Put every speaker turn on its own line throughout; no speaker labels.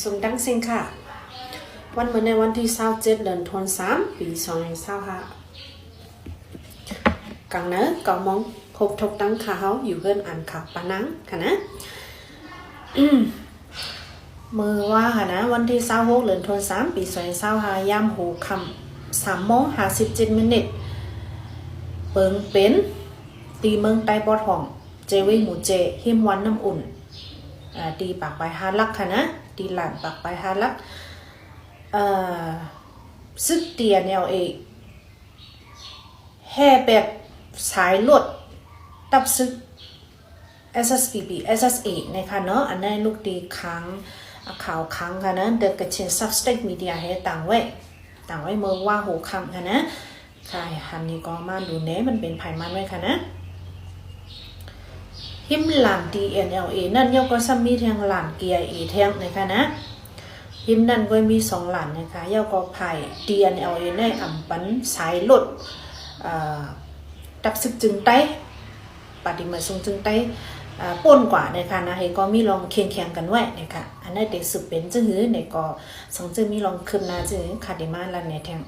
สูงดังซิงค่ะวันเมื่อในวันที่27เดือนธันวาคมปี2025กังเนอก็มองพบทบตั้งข่าวอยู่เพื่อนอ่านข่าวปานังค่ะนะมือว่าค่ะนะวันที่26เดือนธันวาคมปี2025ยามหูคำ3:57เปิงเป็นตีเมืองใต้ปอดห้องเจวิหมูเจหิมวันน้ำอุ่นตีปากไปฮาลักค่ะนะตีหลานปากไปฮาลักซึกเตียแนวเอแห่แบบสายลวดตับซึก SSPP SSA นะคะเนาะอันนั้นลูกตีค้างข่าวค้างค่ะนะเด็กกระเชิญซับสเต็กมีเดียให้ต่างไว้เมื่อว่าหูคำค่ะนะใช่ฮันนี่ก็มาดูเน้มันเป็นไผ่มันไว้ค่ะนะหิมหลาน DNLA นั่นยกก็ซ้ำมีแทงหลาน GIA แทงนะคะนะหิมนั่นก็มี2หลานนะคะยกก็ไผ่ DNLA ในอ่ำปันสายลดตับซึกจึงไต้ปฏิมาทรงจึงไต้ป่นกว่านะคะนะให้ก็มีลองเคียงกันไว้นะคะอันนั้นเด็กสืบเป็นจึงหือในก็สังจึงมีลองคืนนาจึงคาดิมาลันในแทง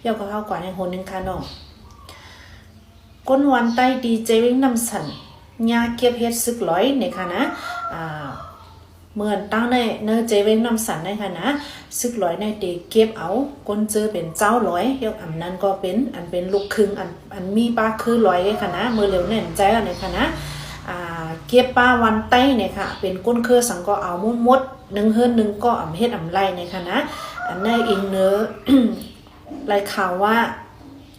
ยกก็เข้ากว่าในโหนึงค่ะน้องก้นวันใต้ดีเจวิ่งนำสันยาเก็บเฮ็ดซึกร้อยในค่ะนะเหมือนตั้งในเนื้อเจเว้งน้ำสันในค่ะนะซึกร้อยในเด็กเก็บเอาก้นเจอเป็นเจ้าร้อยยกอันนั้นก็เป็นอันเป็นลูกครึ่งอันมีป้าคือร้อยค่ะนะมือเร็วแน่นใจในค่ะนะเก็บป้าวันใต้เนี่ยค่ะเป็นก้นเครือสังก็เอามุดมด1เฮือน1ก็อำเฮ็ดอำไรในค่ะนะอันในอิงเนื้อ รายข่าวว่า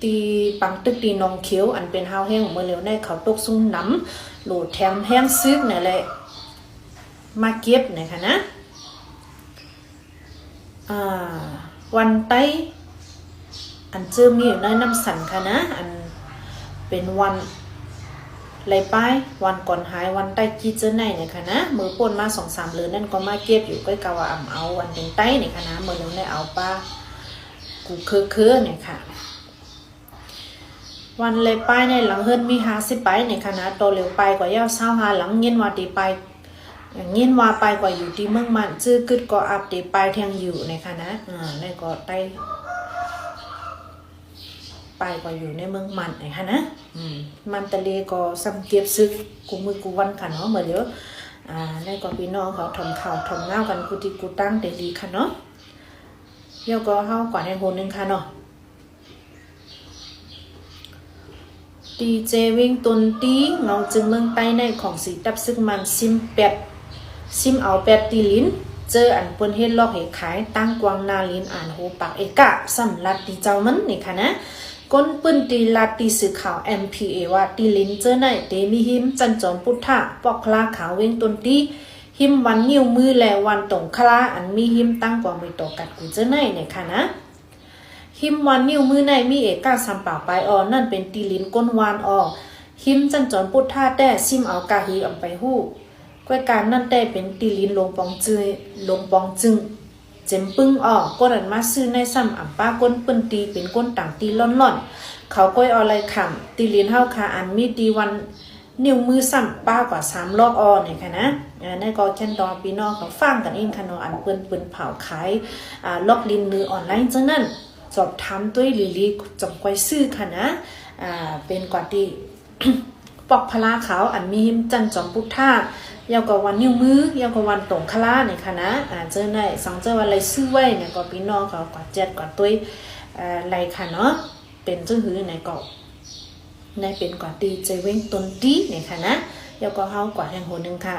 ตีปังตึกตีนองเขียวอันเป็นห้าวแห้งเมื่อเร็วในเขาตกซุ่มน้ำโหลดแถมแห้งซึกนี่แหละมาเก็บนะคะนะวันไต้อันเจอมีอยู่ในน้ำสันค่ะนะอันเป็นวันไรป้ายวันก่อนหายวันไต้กี้เจอในเนี่ยค่ะนะมือป่นมา 2-3 เดือนนั่นก็มาเก็บอยู่ใกล้กะว่าเอาวันเป็นไต้เนี่ยค่ะนะมือเร็วในเอาป้ากูคือเนี่ยค่ะวันเลยไปในหลังเฮิรนมี50ไปในคณะโตเร็วไปกว่าเย้า25หลังเงินว่าตีไปอย่างเงินว่าไปกว่าอยู่ที่เมืองมันชื่อกึดก็อัปตีไปแทงอยู่ในคณะในก็ไต้ไปกว่าอยู่ในเมืองมันในคณะมันตะเลก็ซ้ำเก็บซึกกูมือกูวันค่ะเนาะเหมือนเดี๋ยวในก็พี่น้องเขาทำข่าวทำเงากันกูที่กูตั้งเดลีค่ะเนาะเดี๋ยวก็เข้ากว่าในโหนึงค่ะเนาะดีเจวิ่งตุนตีเงาจึงเมืองใต้ในของสีตับซึกมันซิมเอา8ตีลิ้นเจออันเปิ้นเฮ็ดลอกให้ขายตั้งกวางนาลิ้นอ่านโหปากเอกะสำลัดตีเจ้ามันนี่ค่ะนะก้นปื้นตีลาตีสื่อข่าว MPA ว่าตีลิ้นเจอในเตมีหิมจันจรพุทธะปอกคลาขาวเว้งตุนตีหิมวันนิ้วมือแลวันตรงคลาอันมีหิมตั้งกวางมีต่อกัดกูเจอในนี่ค่ะนะหิมวันนิ้วมือในมีเอกาสัมปาไปนั่นเป็นตีลิ้นก้นวานหิมจันจรพุทธาแต่ซิมเอากาหืออำไปฮู้ก้อยการนั่นแต่เป็นตีลิ้นลงปองจึงเจ็มปึ้งก้นอันมาซื้อในซ้ำอำป้าก้นเปิ้นตีเป็นก้นต่างตีล่อนๆเขาก้อยอะไรขำตีลิ้นเฮาคาอันมีตีวันนิ้วมือซ้ำป้ากว่า3รอบนี่ค่ะนะนั่นก็แค่นดอพี่น้องเขาฟังกันเองค่ะเนาะอันเปิ้นเผาขายล็อกลิ้นมือออนไลน์จังนั้นสอบถามด้วยลีจงไว้ซื้อค่ะนะเป็นกว่าที่ ปอกพลาขาวอันมีหิมจันจอมพุทธายาวกว่าวันนิ้วมือยาวกว่าวันตรงคลาเนี่ยค่ะนะเจอในสังเจอว่าอะไรซื้อไว้เนี่ยก็พี่น้องเขากว่าเจ็ดกว่าตัวอะไรค่ะเนาะเป็นจื้อหือในก็ในเป็นกว่าตีเจเว้งต้นตีเนี่ยค่ะนะยาวก็เฮากว่าแห่งโหนึงค่ะ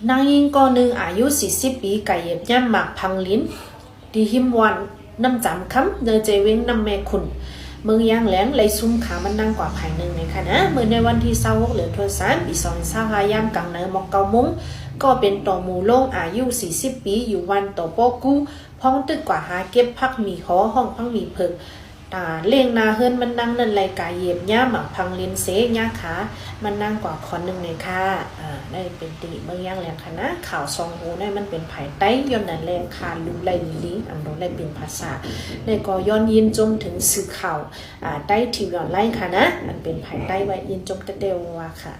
นางยิงก่อนึงอายุ40ปีไก่เย็บย่ำหมักพังลิ้นที่หิมวันน้ำจำคำเดินเจเว้งน้ำแม่ขุนเมืองยางแหลงไหลซุ่มขามันนั่งกว่าภายหนึ่งในค่ะนะเมื่อในวันที่26เหลือทศปี2025ยามกลางเนินมอกเกามุ้งก็เป็นต่อหมูโล่งอายุ40ปีอยู่วันต่อปอกู้พ้องตึกกว่าหาเก็บพักมีห้องพังมีเพิงเลี้ยงนาเฮิรนมันนั่งนั่นไรกายเย็บย่าหมักพังลิ้นเสยย่าขามันนั่งกว่าคอนหนึ่งในค่ะได้เป็นตีเมืองย่างแหลงค่ะนะข่าวซองโหได้มันเป็นไผ่ไต้ย้อนนั่นแรงคาลุไลลิอันโดได้เป็นภาษาในก็ย้อนยินจมถึงสื่อข่าวไต้ทีวีออนไลน์ค่ะนะมันเป็นไผ่ไต้ไว้ยินจมเตเดวว่าค่ะ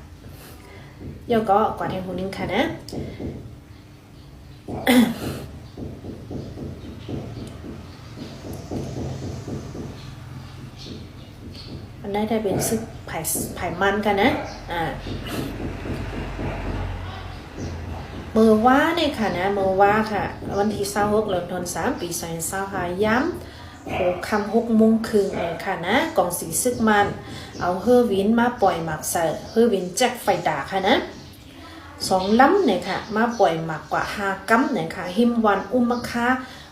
ยอก็กว่าแทงหูนึงค่ะนะอันได้เป็นซึกไผ่มันกันนะมือว่าเนี่ยค่ะนะมือว่าค่ะวันที่26เดือนธันวาคมปี2025ย้ำ6:06 เลยค่ะนะกองสีซึกมันเอาเฮอวินมาปล่อยหมักใส่เฮอวินแจ็คไฟด่าค่ะนะ2 ล้ำเนี่ยค่ะมาปล่อยหมักกว่า5 กัมเนี่ยค่ะหิมวันอุ้มมะค่า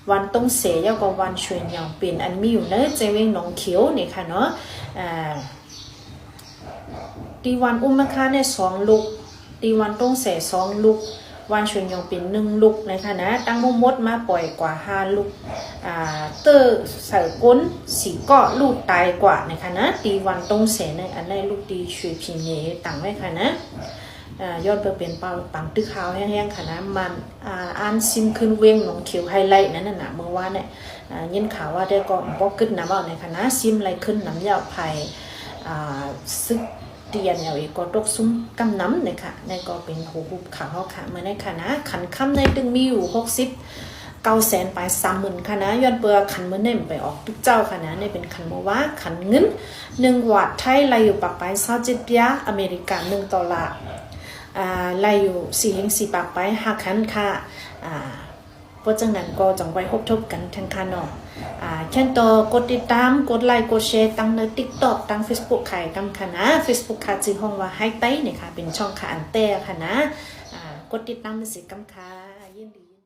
วันต้องเสียยาวกับวันช่วยยาวเป็นอันมีอยู่เนอะใจเวงหนองเขียวเนี่ยค่ะเนาะตีวันอุ้มมะค่าเนี่ย2 ลูกตีวันต้องเสีย2 ลูกวันชวนยองเป็น1 ลูกนะคะนะตั้งมดมาปล่อยกว่า5 ลูกเตอร์ใส่ก้นสีก็ลูกตายกว่านะคะนะตีวันตรงเสนอันได้ลูกตีช่วยพิมพ์ต่างไว้ค่ะนะยอดเปอร์เป็นเปาปังตึกขาวแห้งๆค่ะนะมันอ่านซิมขึ้นเวงหนองเขียวไฮไลท์นั่นน่ะเมื่อวานเนี่ยยินข่าวว่าได้ก็บอกขึ้นนะว่าในคณะซิมไรขึ้นน้ำยาไผ่ซึกเตียนอย่างอีกก็ตกซุ้มกำน้ำเนี่ยค่ะในก็เป็นหูหุบข่าวค่ะเมื่อในคณะขันค่ำในตึงมีอยู่900,000ไป30,000ค่ะนะย้อนเปลือกขันเมื่อเนี่ยไปออกทุกเจ้าค่ะนะในเป็นขันมาว่าขันเงิน1 วัตไทยไรอยู่ปากไป27 ปีอเมริกา$1ไล่อยู่4 ปากไป5 คันค่ะเพราะจังนั้นก็จังไว้พบทบกันทั้งคันเนาะแค่ต่อกดติดตามกดไลค์กดแชร์ตั้งใน TikTok ตั้ง Facebook ขายกำค่ะนะ Facebook ค่ะชื่อห้องว่าไฮไต้เนี่ยค่ะเป็นช่องค่ะอันเต้ค่ะนะกดติดตามในสิกำค่ะยินดี